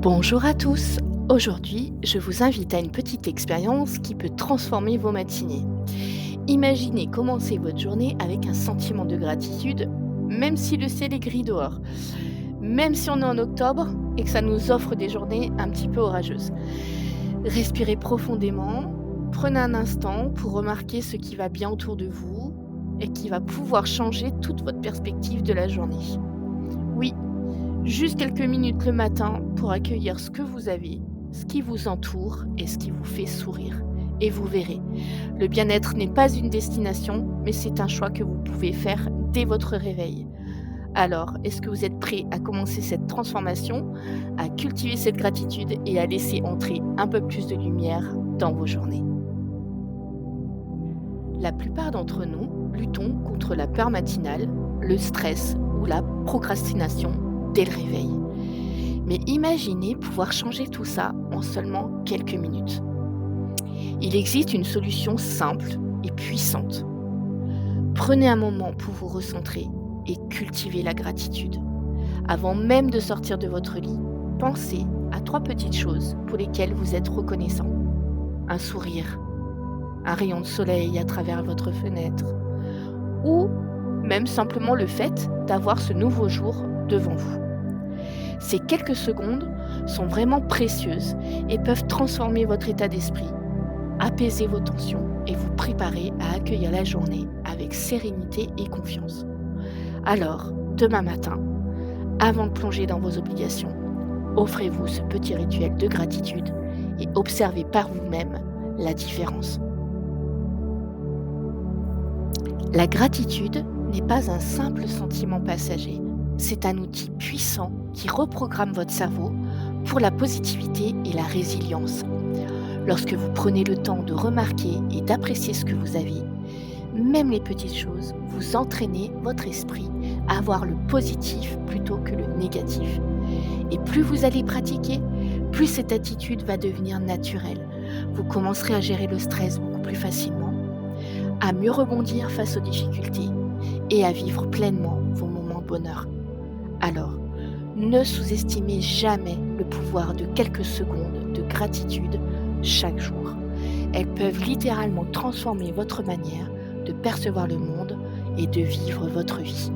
Bonjour à tous. Aujourd'hui, je vous invite à une petite expérience qui peut transformer vos matinées. Imaginez commencer votre journée avec un sentiment de gratitude, même si le ciel est gris dehors, même si on est en octobre et que ça nous offre des journées un petit peu orageuses. Respirez profondément, prenez un instant pour remarquer ce qui va bien autour de vous et qui va pouvoir changer toute votre perspective de la journée. Oui, juste quelques minutes le matin pour accueillir ce que vous avez, ce qui vous entoure et ce qui vous fait sourire. Et vous verrez, le bien-être n'est pas une destination, mais c'est un choix que vous pouvez faire dès votre réveil. Alors, est-ce que vous êtes prêt à commencer cette transformation, à cultiver cette gratitude et à laisser entrer un peu plus de lumière dans vos journées? La plupart d'entre nous luttons contre la peur matinale, le stress ou la procrastination dès le réveil. Mais imaginez pouvoir changer tout ça en seulement quelques minutes. Il existe une solution simple et puissante. Prenez un moment pour vous recentrer et cultiver la gratitude. Avant même de sortir de votre lit, pensez à 3 petites choses pour lesquelles vous êtes reconnaissant. Un sourire, un rayon de soleil à travers votre fenêtre, ou même simplement le fait d'avoir ce nouveau jour devant vous. Ces quelques secondes sont vraiment précieuses et peuvent transformer votre état d'esprit, apaiser vos tensions et vous préparer à accueillir la journée avec sérénité et confiance. Alors, demain matin, avant de plonger dans vos obligations, offrez-vous ce petit rituel de gratitude et observez par vous-même la différence. La gratitude n'est pas un simple sentiment passager, c'est un outil puissant qui reprogramme votre cerveau pour la positivité et la résilience. Lorsque vous prenez le temps de remarquer et d'apprécier ce que vous avez, même les petites choses, vous entraînez votre esprit à voir le positif plutôt que le négatif. Et plus vous allez pratiquer, plus cette attitude va devenir naturelle. Vous commencerez à gérer le stress beaucoup plus facilement, à mieux rebondir face aux difficultés et à vivre pleinement vos moments de bonheur. Alors, ne sous-estimez jamais le pouvoir de quelques secondes de gratitude chaque jour. Elles peuvent littéralement transformer votre manière de percevoir le monde et de vivre votre vie.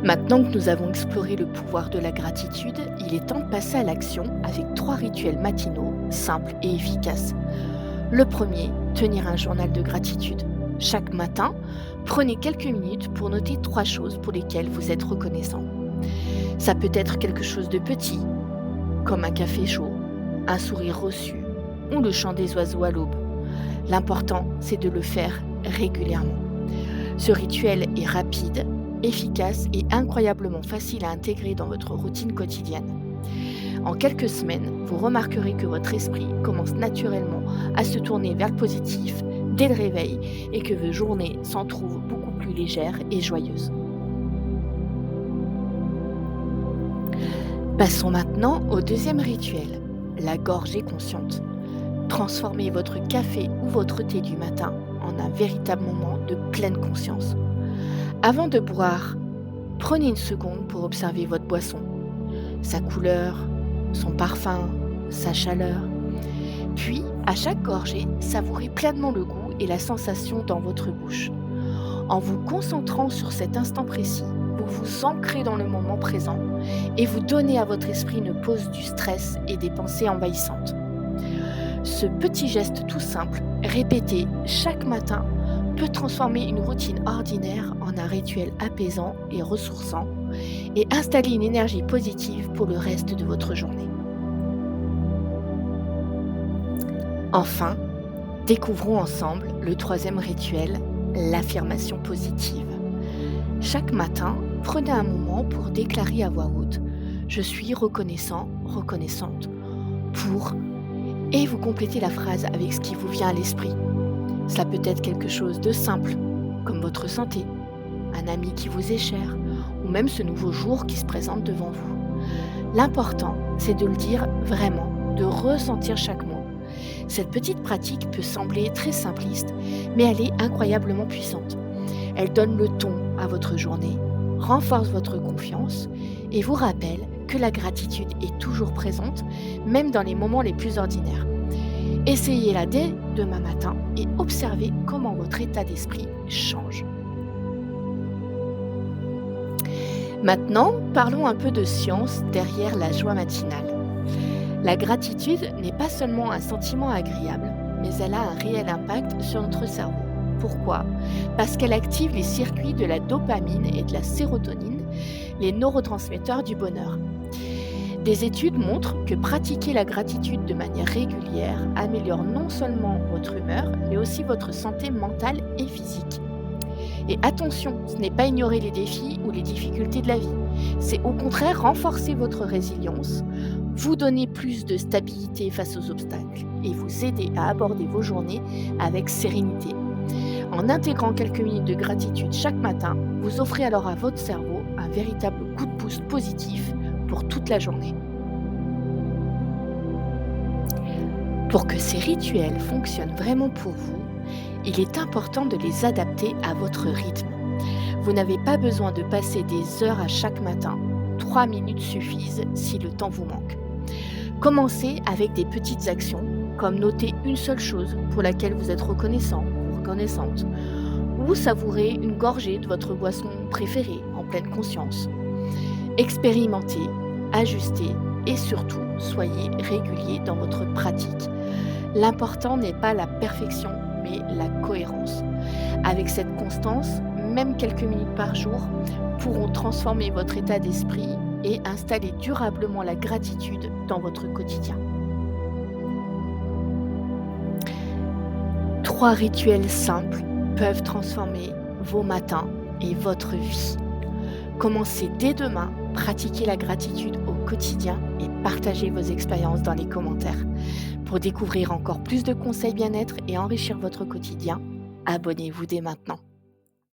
Maintenant que nous avons exploré le pouvoir de la gratitude, il est temps de passer à l'action avec 3 rituels matinaux simples et efficaces. Le premier, tenir un journal de gratitude. Chaque matin, prenez quelques minutes pour noter 3 choses pour lesquelles vous êtes reconnaissant. Ça peut être quelque chose de petit, comme un café chaud, un sourire reçu ou le chant des oiseaux à l'aube. L'important, c'est de le faire régulièrement. Ce rituel est rapide, efficace et incroyablement facile à intégrer dans votre routine quotidienne. En quelques semaines, vous remarquerez que votre esprit commence naturellement à se tourner vers le positif dès le réveil et que vos journées s'en trouvent beaucoup plus légères et joyeuses. Passons maintenant au deuxième rituel, la gorgée consciente. Transformez votre café ou votre thé du matin en un véritable moment de pleine conscience. Avant de boire, prenez une seconde pour observer votre boisson, sa couleur, son parfum, sa chaleur. Puis, à chaque gorgée, savourez pleinement le goût et la sensation dans votre bouche. En vous concentrant sur cet instant précis, vous vous ancrez dans le moment présent et vous donnez à votre esprit une pause du stress et des pensées envahissantes. Ce petit geste tout simple, répété chaque matin, peut transformer une routine ordinaire en un rituel apaisant et ressourçant et installer une énergie positive pour le reste de votre journée. Enfin, découvrons ensemble le troisième rituel, l'affirmation positive. Chaque matin, prenez un moment pour déclarer à voix haute « Je suis reconnaissant, reconnaissante pour… » et vous complétez la phrase avec ce qui vous vient à l'esprit. Cela peut être quelque chose de simple, comme votre santé, un ami qui vous est cher, ou même ce nouveau jour qui se présente devant vous. L'important, c'est de le dire vraiment, de ressentir chaque mot. Cette petite pratique peut sembler très simpliste, mais elle est incroyablement puissante. Elle donne le ton à votre journée, renforce votre confiance et vous rappelle que la gratitude est toujours présente, même dans les moments les plus ordinaires. Essayez-la dès demain matin et observez comment votre état d'esprit change. Maintenant, parlons un peu de science derrière la joie matinale. La gratitude n'est pas seulement un sentiment agréable, mais elle a un réel impact sur notre cerveau. Pourquoi? Parce qu'elle active les circuits de la dopamine et de la sérotonine, les neurotransmetteurs du bonheur. Des études montrent que pratiquer la gratitude de manière régulière améliore non seulement votre humeur, mais aussi votre santé mentale et physique. Et attention, ce n'est pas ignorer les défis ou les difficultés de la vie. C'est au contraire renforcer votre résilience, vous donner plus de stabilité face aux obstacles et vous aider à aborder vos journées avec sérénité. En intégrant quelques minutes de gratitude chaque matin, vous offrez alors à votre cerveau un véritable coup de boost positif pour toute la journée. Pour que ces rituels fonctionnent vraiment pour vous, il est important de les adapter à votre rythme. Vous n'avez pas besoin de passer des heures à chaque matin. 3 minutes suffisent si le temps vous manque. Commencez avec des petites actions, comme noter une seule chose pour laquelle vous êtes reconnaissant ou reconnaissante, ou savourer une gorgée de votre boisson préférée en pleine conscience. Expérimentez, ajustez et surtout, soyez régulier dans votre pratique. L'important n'est pas la perfection, mais la cohérence. Avec cette constance, même quelques minutes par jour pourront transformer votre état d'esprit et installer durablement la gratitude dans votre quotidien. 3 rituels simples peuvent transformer vos matins et votre vie. Commencez dès demain, pratiquez la gratitude au quotidien et partagez vos expériences dans les commentaires. Pour découvrir encore plus de conseils bien-être et enrichir votre quotidien, abonnez-vous dès maintenant.